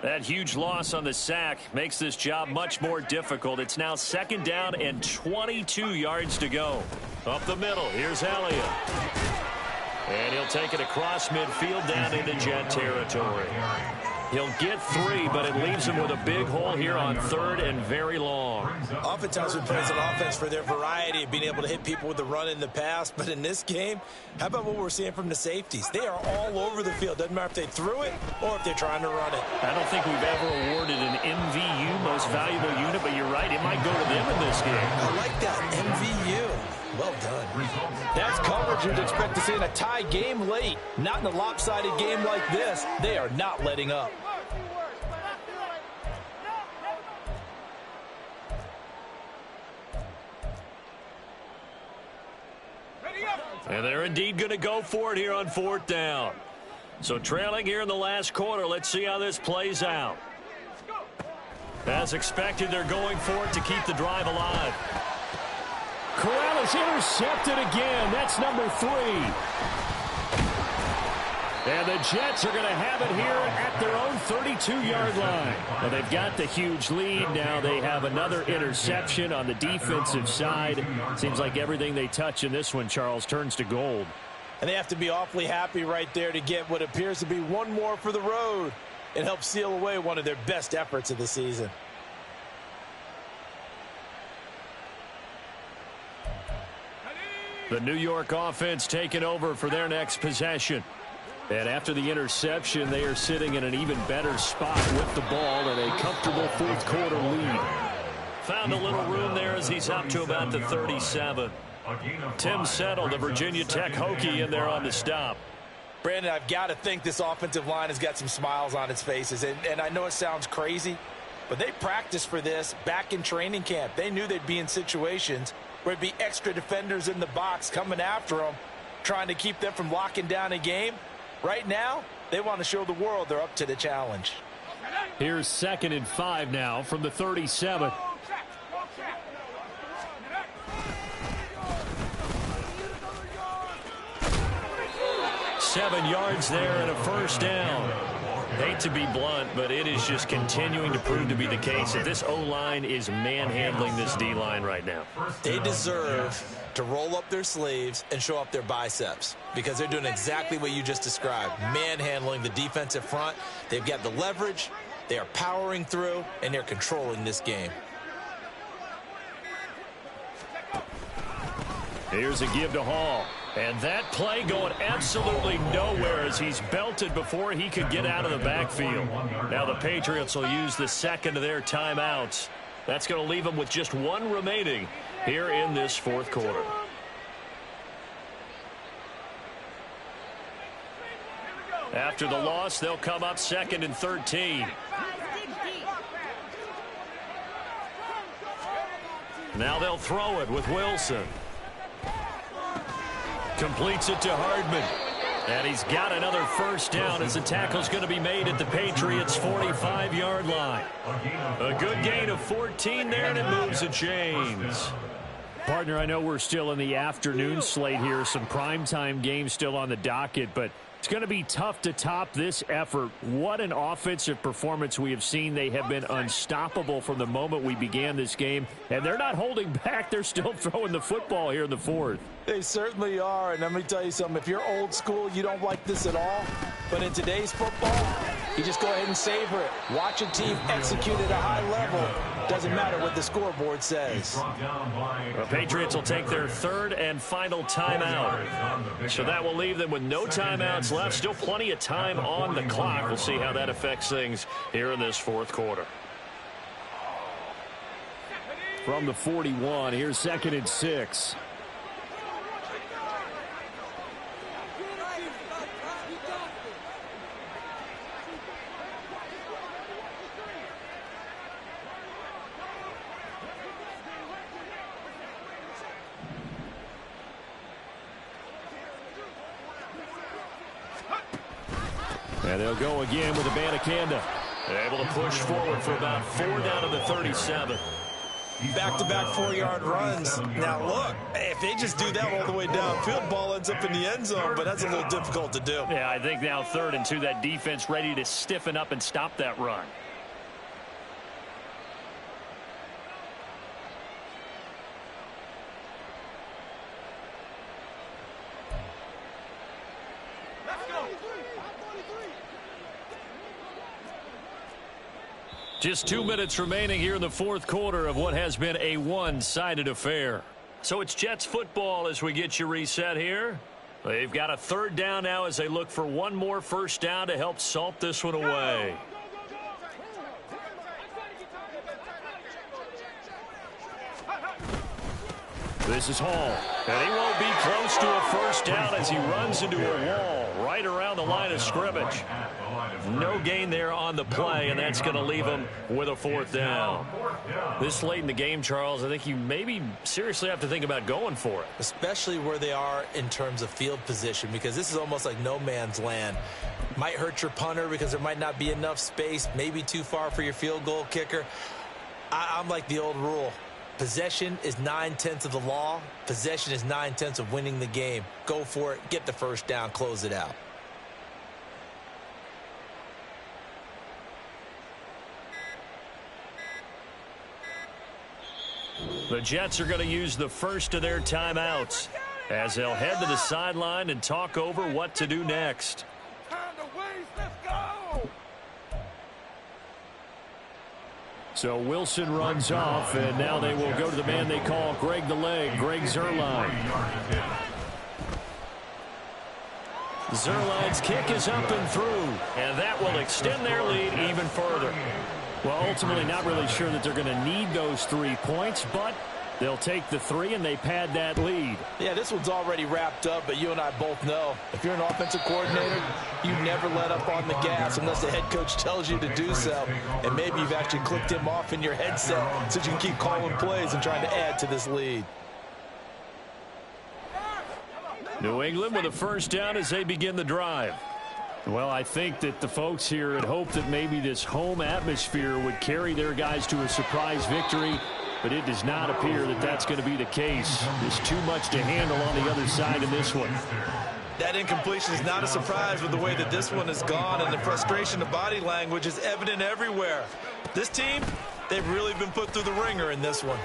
That huge loss on the sack makes this job much more difficult. It's now 2nd down and 22 yards to go. Up the middle, here's Elliott. And he'll take it across midfield down into Jet territory. He'll get 3, but it leaves him with a big hole here on 3rd and very long. Oftentimes we praise an offense for their variety of being able to hit people with the run in the pass, but in this game, how about what we're seeing from the safeties? They are all over the field. Doesn't matter if they threw it or if they're trying to run it. I don't think we've ever awarded an MVU, most valuable unit, but you're right, it might go to them in this game. I like that, MVU. Well done. That's coverage you'd expect to see in a tie game late. Not in a lopsided game like this. They are not letting up. And they're indeed going to go for it here on 4th down. So trailing here in the last quarter. Let's see how this plays out. As expected, they're going for it to keep the drive alive. Corral is intercepted again. That's number 3. And the Jets are going to have it here at their own 32-yard line. Well, they've got the huge lead. Now they have another interception on the defensive side. Seems like everything they touch in this one, Charles, turns to gold. And they have to be awfully happy right there to get what appears to be one more for the road. It helps seal away one of their best efforts of the season. The New York offense taking over for their next possession. And after the interception, they are sitting in an even better spot with the ball and a comfortable 4th quarter lead. Found a little room there as he's up to about the 37. Tim Settle, the Virginia Tech Hokie, in there on the stop. Brandon, I've got to think this offensive line has got some smiles on its faces. And I know it sounds crazy, but they practiced for this back in training camp. They knew they'd be in situations where there'd be extra defenders in the box coming after them, trying to keep them from locking down a game. Right now, they want to show the world they're up to the challenge. Here's 2nd and 5 now from the 37. Seven yards there and a 1st down. Hate to be blunt, but it is just continuing to prove to be the case that this O-line is manhandling this D-line right now. They deserve to roll up their sleeves and show up their biceps because they're doing exactly what you just described, manhandling the defensive front. They've got the leverage, they are powering through, and they're controlling this game. Here's a give to Hall. And that play going absolutely nowhere as he's belted before he could get out of the backfield. Now the Patriots will use the second of their timeouts. That's going to leave them with just one remaining here in this fourth quarter. After the loss, they'll come up 2nd and 13. Now they'll throw it with Wilson. Completes it to Hardman. And he's got another first down as the tackle's going to be made at the Patriots' 45-yard line. A good gain of 14 there, and it moves the chains. Partner, I know we're still in the afternoon slate here. Some primetime games still on the docket, but it's going to be tough to top this effort. What an offensive performance we have seen. They have been unstoppable from the moment we began this game, and they're not holding back. They're still throwing the football here in the fourth. They certainly are, and let me tell you something. If you're old school, you don't like this at all. But in today's football, you just go ahead and savor it. Watch a team execute at a high level. Doesn't matter what the scoreboard says. The Patriots will take their third and final timeout. So that will leave them with no timeouts left. Still plenty of time on the clock. We'll see how that affects things here in this fourth quarter. From the 41, here's 2nd and 6. And they'll go again with Abanikanda. Able to push forward for about 4 down to the 37. Back-to-back 4-yard runs. Now, look, if they just do that all the way downfield, ball ends up in the end zone, but that's a little difficult to do. Yeah, I think now 3rd and 2, that defense ready to stiffen up and stop that run. Just 2 minutes remaining here in the fourth quarter of what has been a one-sided affair. So it's Jets football as we get you reset here. They've got a 3rd down now as they look for one more first down to help salt this one away. This is Hall, and he won't be close to a first down as he runs into a wall right around the line of scrimmage. No gain there on the play, and that's going to leave him with a 4th down. This late in the game, Charles, I think you maybe seriously have to think about going for it. Especially where they are in terms of field position, because this is almost like no man's land. Might hurt your punter because there might not be enough space, maybe too far for your field goal kicker. I'm like the old rule. Possession is 9/10 of the law. Possession is 9/10 of winning the game. Go for it. Get the first down. Close it out. The Jets are going to use the first of their timeouts as they'll head to the sideline and talk over what to do next. So Wilson runs off, and now they will go to the man they call Greg the Leg, Greg Zuerlein. Zuerlein's kick is up and through, and that will extend their lead even further. Well, ultimately not really sure that they're going to need those 3 points, but they'll take the 3 and they pad that lead. Yeah, this one's already wrapped up, but you and I both know if you're an offensive coordinator, you never let up on the gas unless the head coach tells you to do so. And maybe you've actually clicked him off in your headset so you can keep calling plays and trying to add to this lead. New England with a first down as they begin the drive. Well, I think that the folks here had hoped that maybe this home atmosphere would carry their guys to a surprise victory, but it does not appear that that's going to be the case. There's too much to handle on the other side in this one. That incompletion is not a surprise with the way that this one has gone, and the frustration of body language is evident everywhere. This team, they've really been put through the ringer in this one.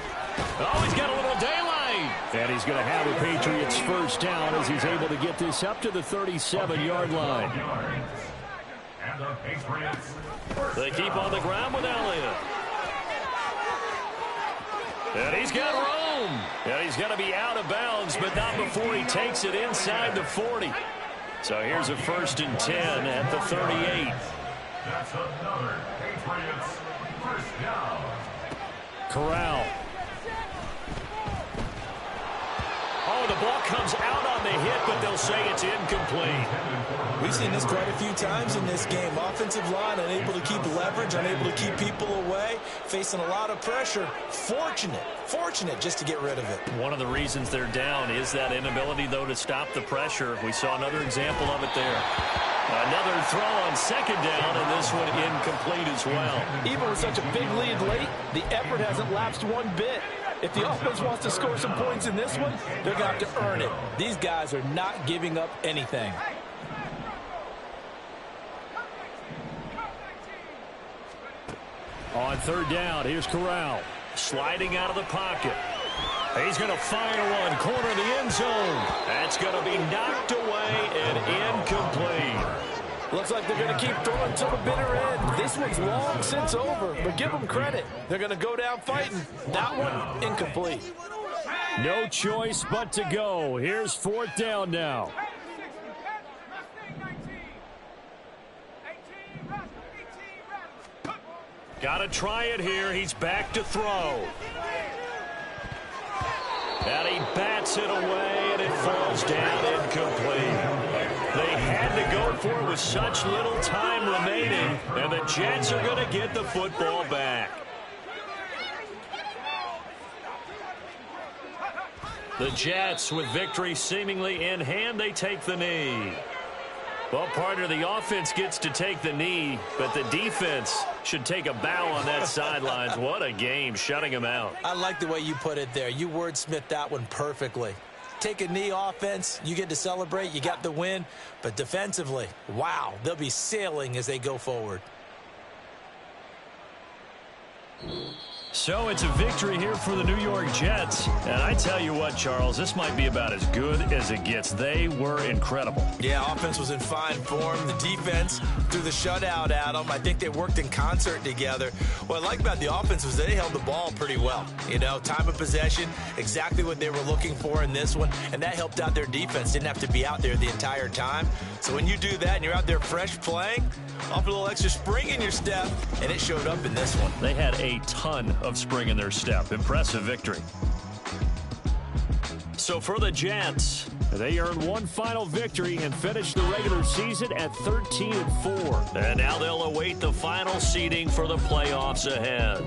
Oh, he's got a little daylight. And he's going to have a Patriots first down as he's able to get this up to the 37-yard line. And the Patriots. They keep on the ground with Elliott. And he's got room. And he's going to be out of bounds, but not before he takes it inside the 40. So here's a 1st and 10 at the 38. That's another Patriots first down. Corral. Oh, the ball comes out on the hit, but they'll say it's incomplete. We've seen this quite a few times in this game. Offensive line unable to keep leverage, unable to keep people away, facing a lot of pressure. Fortunate just to get rid of it. One of the reasons they're down is that inability, though, to stop the pressure. We saw another example of it there. Another throw on 2nd down, and this one incomplete as well. Even with such a big lead late, the effort hasn't lapsed one bit. If the offense wants to score some points in this one, they're going to have to earn it. These guys are not giving up anything. On 3rd down, here's Corral. Sliding out of the pocket. He's going to fire one, corner of the end zone. That's going to be knocked away and incomplete. Looks like they're going to keep throwing till the bitter end. This one's long since over, but give them credit. They're going to go down fighting. That one, incomplete. No choice but to go. Here's 4th down now. Got to try it here. He's back to throw. And he bats it away, and it falls down incomplete. They had to go for it with such little time remaining, and the Jets are going to get the football back. The Jets, with victory seemingly in hand, they take the knee. Well, partner, the offense gets to take the knee, but the defense should take a bow on that sidelines. What a game, shutting them out. I like the way you put it there. You wordsmithed that one perfectly. Take a knee offense, you get to celebrate, you got the win. But defensively, wow, they'll be sailing as they go forward. So it's a victory here for the New York Jets. And I tell you what, Charles, this might be about as good as it gets. They were incredible. Yeah, offense was in fine form. The defense threw the shutout at them. I think they worked in concert together. What I like about the offense was they held the ball pretty well. You know, time of possession, exactly what they were looking for in this one. And that helped out their defense. Didn't have to be out there the entire time. So when you do that and you're out there fresh playing, off a little extra spring in your step, and it showed up in this one. They had a ton of spring in their step. Impressive victory. So for the Jets, they earned one final victory and finished the regular season at 13-4. And now they'll await the final seeding for the playoffs ahead.